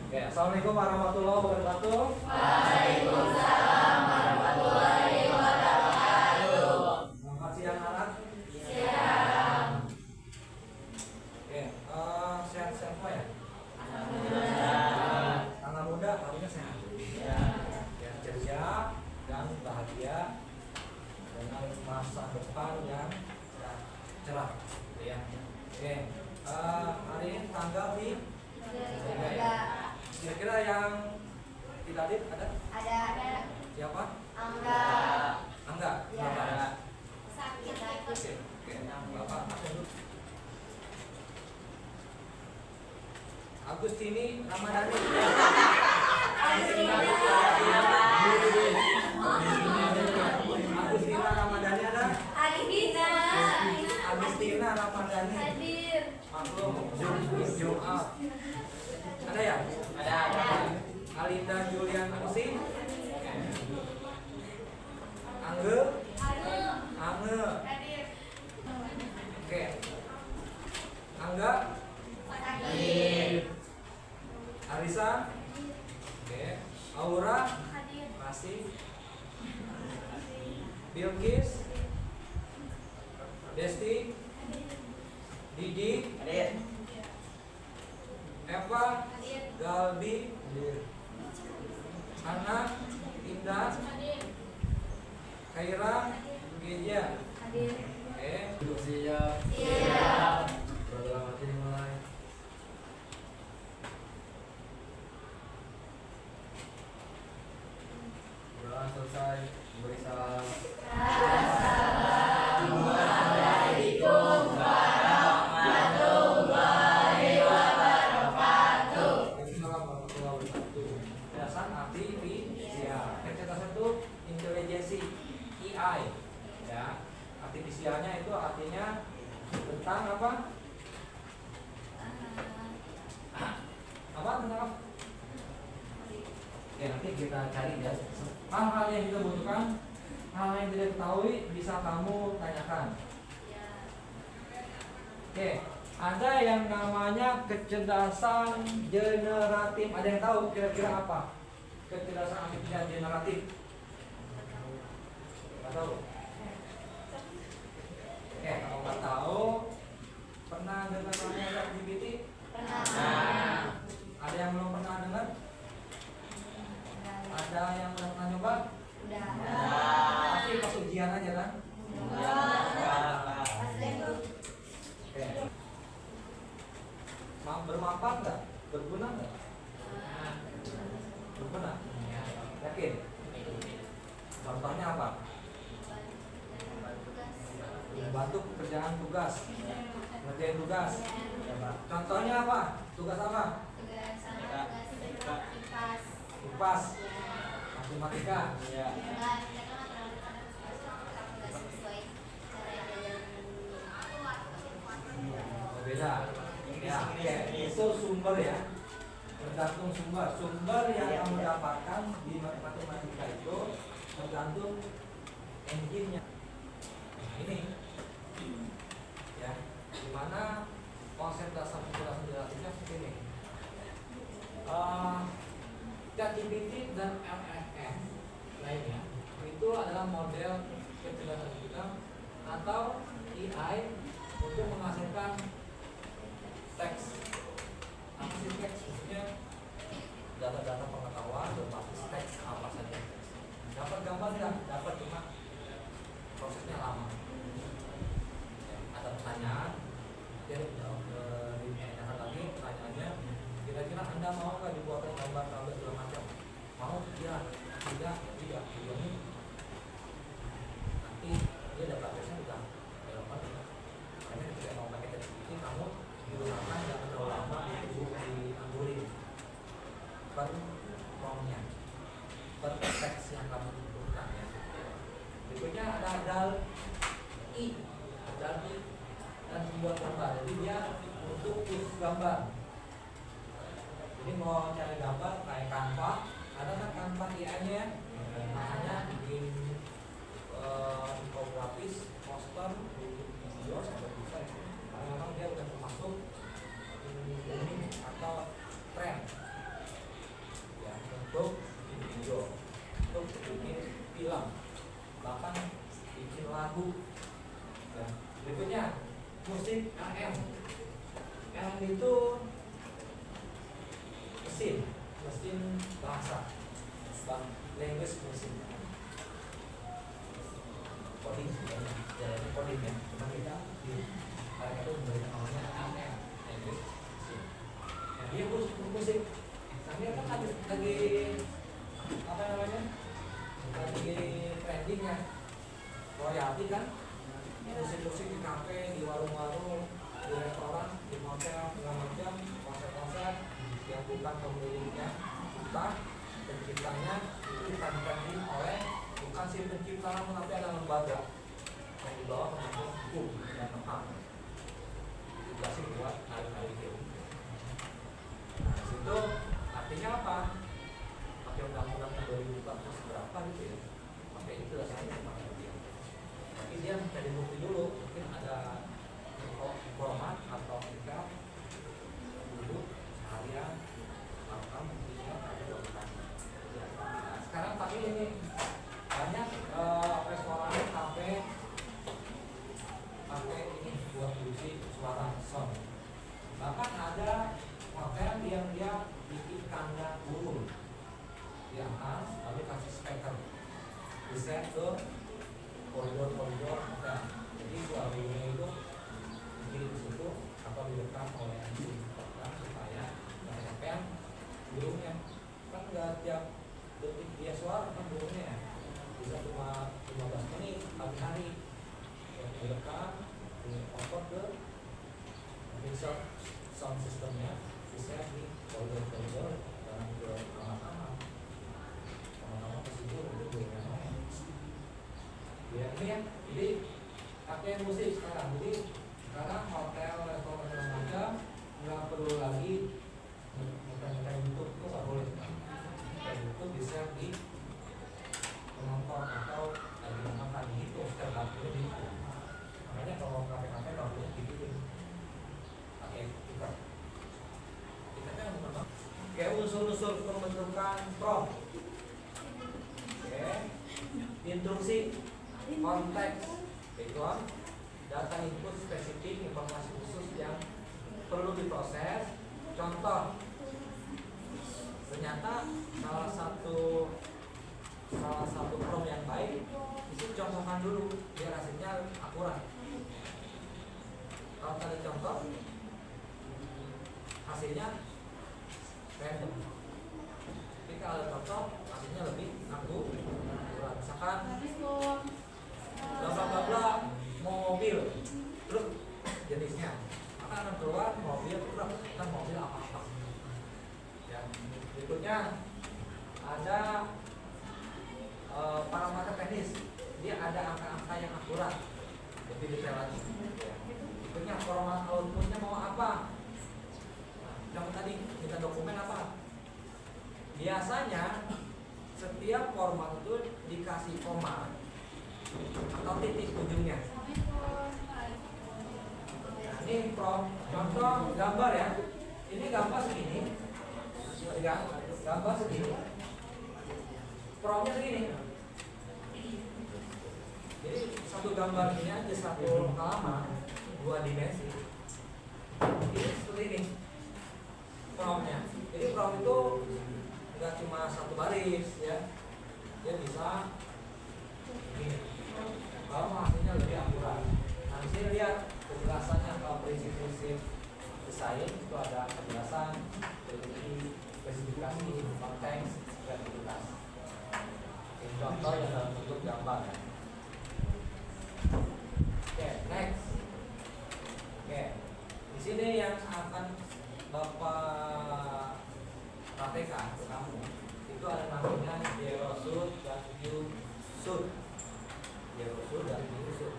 Oke, assalamualaikum warahmatullahi wabarakatuh. Waalaikumsalam warahmatullahi wabarakatuh. Selamat siang anak. Siang. Oke, sehat-sehat semua ya? Alhamdulillah. Tanggal muda harusnya sehat. Ya. Ya, ceria dan bahagia dengan masa depan yang cerah, gitu ya. Oke, hari ini tanggal di kira-kira yang tidak ada siapa? Angga. Angga. Ya. Bapak. Sakit. Oke, Bapak absen dulu. Agustini Ramadhani. Agustina Ramadhani ada? Agustina Ramadhani. Hadir. Maklum Jumat. Ada ya? Ada. Alinda Julian Musi. Angge. Angge. Hadir. Oke. Angga. Hadir. Arisa. Oke. Aura. Hadir. Masih. Bilkis. Desti. Didi. Hadir. Eva. Hadir. Galbi. Ana. Indah. Hadir. Kaira. Geja. Hadir. Oke. Siap. Siap. Program ini mulai. Sudah selesai. Beri salam. Assalamualaikum warahmatullahi wabarakatuh. Waalaikumsalam warahmatullahi wabarakatuh. Kecerdasan artifisial. Kecerdasan itu intelijensi AI. Ya. Artifisialnya itu artinya tentang apa? Apa tentang apa? Oke, nanti kita cari ya. Hal-hal yang kita butuhkan, hal yang tidak ketahui bisa kamu tanyakan. Oke, ada yang namanya kecerdasan generatif. Ada yang tahu kira-kira apa? Kecerdasan artifisial generatif. Nggak tahu. Oke, kalau nggak tahu, pernah dengar namanya ChatGPT? Pernah. Ada yang belum pernah dengar? Ada yang belum pernah nyoba? Udah. Pasti pas ujian aja kan? Oke. Bermanfaat nggak? Berguna nggak? Berguna? Yakin? Contohnya apa? Membantu pekerjaan tugas, ngerjain tugas. Contohnya apa? Tugas apa? Kupas, matematika. Oh, beda. Ya, oke. Itu sumber ya. Tergantung sumber. Sumber yang kamu dapatkan di matematika itu tergantung engine-nya. Nah, ini ya, dimana konsep dasar kecerdasan generatifnya seperti ini. ChatGPT dan LLM lainnya itu adalah model kecerdasan kita atau AI untuk menghasilkan teks. Apa sih teks? Maksudnya data-data pengetahuan berbasis teks apa saja. Dapat gambar tidak? Dapat, cuma prosesnya lama. Ada pertanyaan, dia jawab ditanyakan lagi pertanyaannya. Kira-kira Anda mau nggak dibuatkan gambar tablet segala macam? Mau? Ya. Tidak? Tidak. Ini nanti dia database-nya udah relevan. Makanya ketika mau pakai ChatGPT, kamu gunakan jangan terlalu lama di anggurin per prompt-nya, per teks yang kamu butuhkan ya. Berikutnya ada DALL-E, DALL-E dan membuat gambar. Jadi dia untuk khusus gambar. Jadi mau cari gambar kayak Canva, ada kan Canva AI-nya, makanya bikin infografis, poster, video sampai bisa itu. Karena memang dia udah termasuk booming atau tren. coding sebenarnya, jalannya coding ya, cuma kita di mereka itu memberikan namanya AM, English. Nah dia musik, nah dia kan lagi apa namanya, lagi trending ya, royalti kan, musik-musik di kafe, di warung-warung, di restoran, di hotel, segala macam, konser-konser yang bukan pemiliknya, bukan penciptanya, itu ditandingi oleh bukan si pencipta namun tapi ada lembaga yang di bawah kementerian hukum dan ham. Dikasih buat hari-hari itu. Nah situ artinya apa? Pakai undang-undang 2014 berapa gitu ya? Pakai itu dasarnya pakai dia. Tapi dia mencari bukti dulu, mungkin ada informan atau kita duduk seharian makan buktinya ada dokumen. Nah sekarang pakai ini banyak restoran, kafe pakai ini buat produksi suara sound. Bahkan ada hotel yang dia bikin kandang burung di atas, lalu kasih speaker diset ke koridor-koridor hotel. Jadi suara burungnya itu dikirim ke situ atau direkam oleh si program supaya nggak kecapean burungnya. Kan nggak tiap detik dia suara kan burungnya ya. Bisa cuma 15 menit pagi hari yang direkam, dioper ke mixer sound systemnya, bisa di koridor-koridor dan ke kamar-kamar tersebut untuk burungnya. Ya ini ya, jadi pakai musik sekarang. Jadi sekarang hotel, restoran segala macam nggak perlu lagi muter-muter YouTube, itu nggak boleh. YouTube bisa di penonton atau lagi makan gitu setiap waktunya di itu. Makanya kalau kafe-kafe bagus dibikin pakai speaker. Kita kan bukan kayak unsur-unsur pembentukan prompt. Oke, instruksi, konteks, background, data input spesifik, informasi khusus yang perlu diproses. Contoh, ternyata salah satu prompt yang baik itu contohkan dulu biar hasilnya akurat. Kalau tadi contoh hasilnya random, tapi kalau contoh hasilnya lebih akurat. Misalkan bla bla mobil truk jenisnya, maka akan keluar mobil truk, bukan mobil apa-apa ya. Berikutnya ada parameter teknis, dia ada angka-angka yang akurat, lebih detail lagi. Berikutnya format outputnya mau apa? Contoh tadi kita dokumen apa? Biasanya setiap format itu dikasih koma atau titik ujungnya. Nah, ini contoh gambar ya. Ini gambar segini, gambar segini. Promptnya segini. Jadi satu gambar ini aja satu halaman, 2 dimensi. Ini seperti ini promptnya. Jadi prompt itu enggak cuma satu baris ya, dia bisa ini. Kalau hasilnya lebih akurat. Nah di sini lihat penjelasannya, kalau prinsip-prinsip desain itu ada penjelasan, teori, spesifikasi, konteks, kreativitas. Ini contoh yang dalam bentuk gambar ya. Oke, next. Oke, di sini yang akan Bapak praktekkan ke kamu itu ada namanya Zero-Shoot dan Q-Shoot. Zero-Shoot dan Q-Shoot.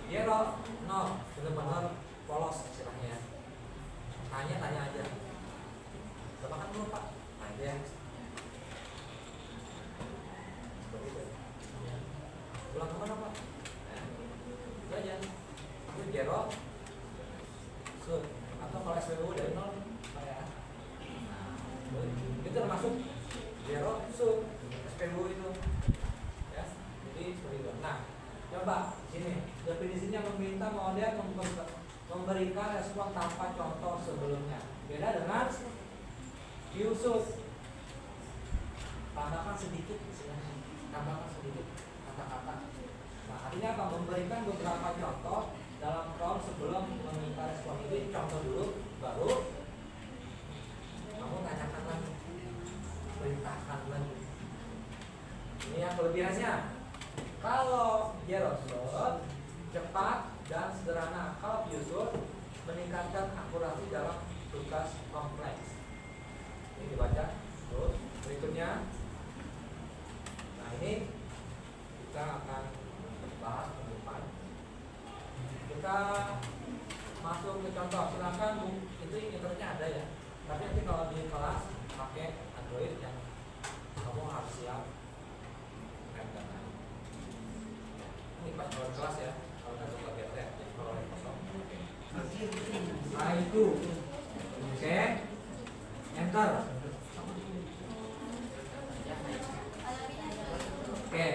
Zero, nol, benar-benar polos istilahnya. Tanya aja. Coba kan dulu Pak, aja. Seperti itu. Pulang kemana Pak? Itu aja. Itu zero, shoot. Atau kalau SPBU dari nol, kayak itu termasuk zero, shoot, SPBU itu. Ya, jadi seperti itu. Nah, coba sini definisinya meminta model memberikan respon tanpa contoh sebelumnya. Beda dengan Q-Shoot. Tambahkan sedikit istilahnya, tambahkan sedikit kata-kata Nah, artinya apa? Memberikan beberapa contoh dalam form sebelum meminta respon itu. Contoh dulu, baru kamu tanyakan lagi, perintahkan lagi. Ini yang kelebihannya. Kalau Gerosot cepat dan sederhana. Kalau Piusut meningkatkan akurasi dalam tugas kompleks. Ini dibaca terus. Berikutnya, nah ini kita akan bahas ke depan. Kita masuk ke contoh. Silakan Bu, itu internetnya ada ya. Tapi nanti kalau di kelas pakai Android yang kamu harus siap. Ini pas kalau kelas ya. Kalau nggak suka bete, jadi kalau yang kosong. Haiku. Oke. Enter. Oke.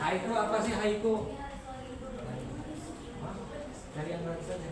Haiku apa sih haiku? Dari yang gratis saja.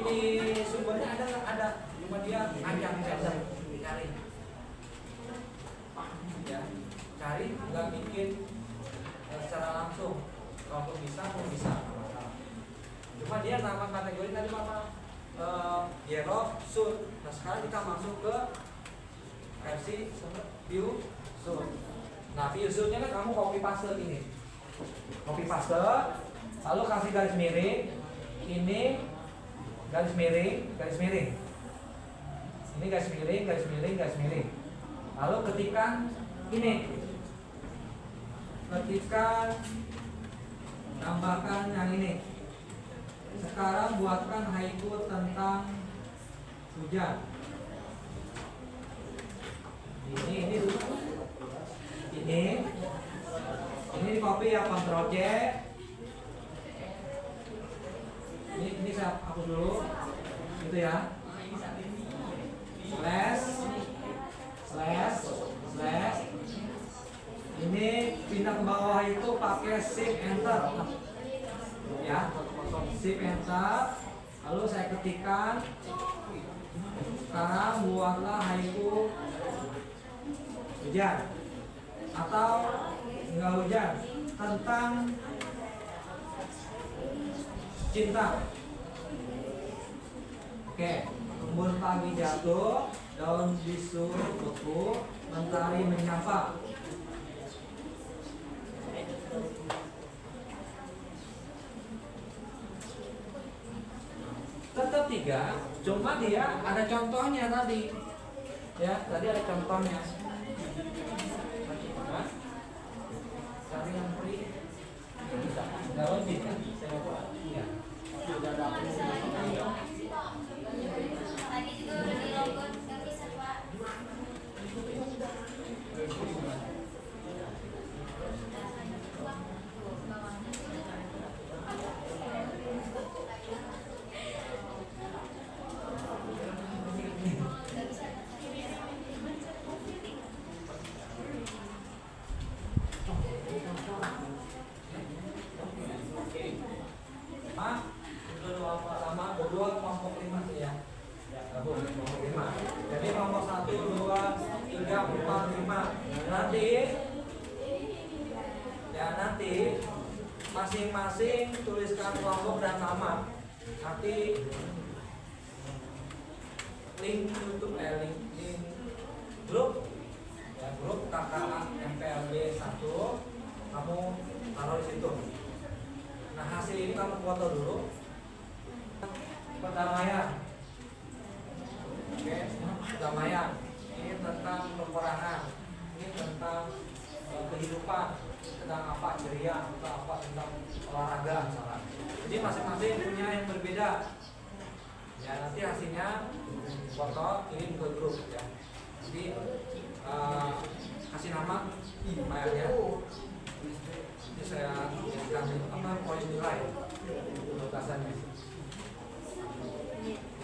Di sumbernya ada, cuma dia panjang cari. Ya, cari nggak bikin secara langsung. Kalau bisa, cuma dia nama kategori tadi apa? Gerosot. Nah sekarang kita masuk ke versi Piusut. Nah Piusutnya kan kamu copy paste ini, lalu kasih garis miring, ini garis miring, ini garis miring, lalu ketikkan ini, tambahkan yang ini. Sekarang buatkan haiku tentang hujan. Ini di copy ya, Ctrl C. Ini saya hapus dulu, gitu ya. Slash. Ini pindah ke bawah itu pakai Shift Enter, ya. Shift Enter. Lalu saya ketikkan. Sekarang buatlah haiku hujan atau enggak hujan tentang cinta. Oke, embun pagi jatuh, daun bisu beku, mentari menyapa. Tetap 3, cuma dia ada contohnya tadi. Ya, tadi ada contohnya. Cari yang free. Bisa. Enggak lebih kan? Saya mau buat. Iya. Sudah ada Tadi juga udah di logo, nggak bisa Pak. Berdua kelompok 5 sih ya. Gabung kelompok 5. Jadi kelompok 1, 2, 3, 4, 5. Nanti masing-masing tuliskan kelompok dan nama. Nanti link YouTube link grup ya, grup KKA MPLB 1 kamu taruh di situ. Nah hasil ini kamu foto dulu. Perdamaian. Oke, perdamaian. Ini tentang peperangan. Ini tentang kehidupan, tentang apa ceria, tentang apa tentang olahraga misalnya. Jadi masing-masing punya yang berbeda. Ya nanti hasilnya foto kirim ke grup ya. Jadi kasih nama filenya. Jadi saya jadikan apa poin nilai penugasannya.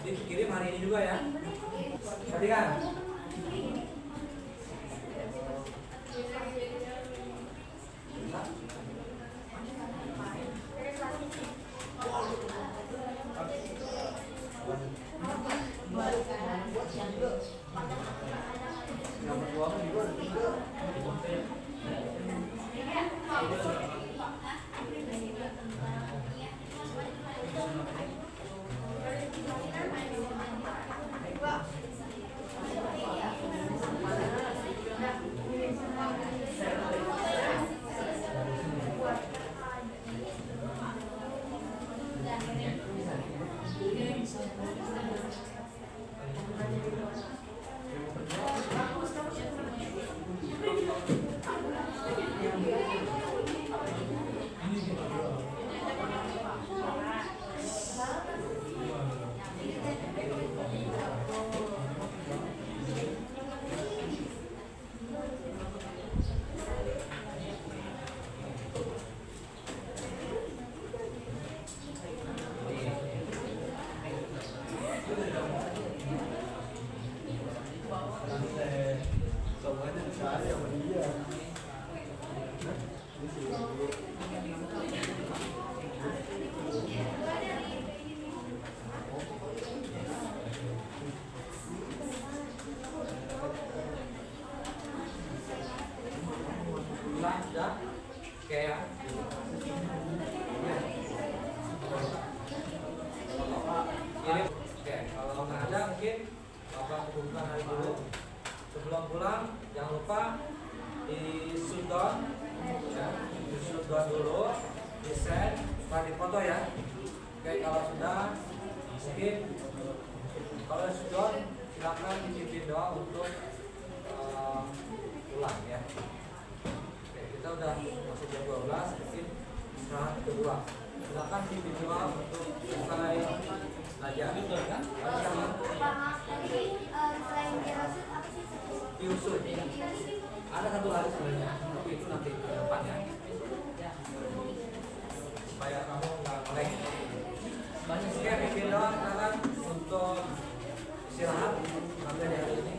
Jadi kirim hari ini juga ya. Tadi kan? Sudah kayak kirim. Oke, kalau nggak ada mungkin bapak hubungkan hari dulu. Sebelum pulang jangan lupa di shutdown ya, di shutdown dulu, di send, setelah dipoto ya. Oke, kalau sudah mungkin kalau sudah silakan dipimpin doa untuk pulang ya. Kita udah masuk jam 12, mungkin istirahat kedua. Silakan pimpin doa untuk selesai belajar. Selain dirasut apa sih? Diusut. Ada satu hari sebenarnya, tapi itu nanti ke depan ya. Supaya kamu nggak melek. Oke, pimpin doa silakan untuk istirahat sampai di hari ini.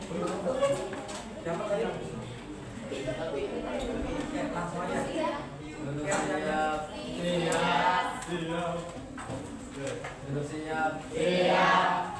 Siapa tadi? Oke, langsung aja. Oke, siap. Siap. Siap. Siap. Iya.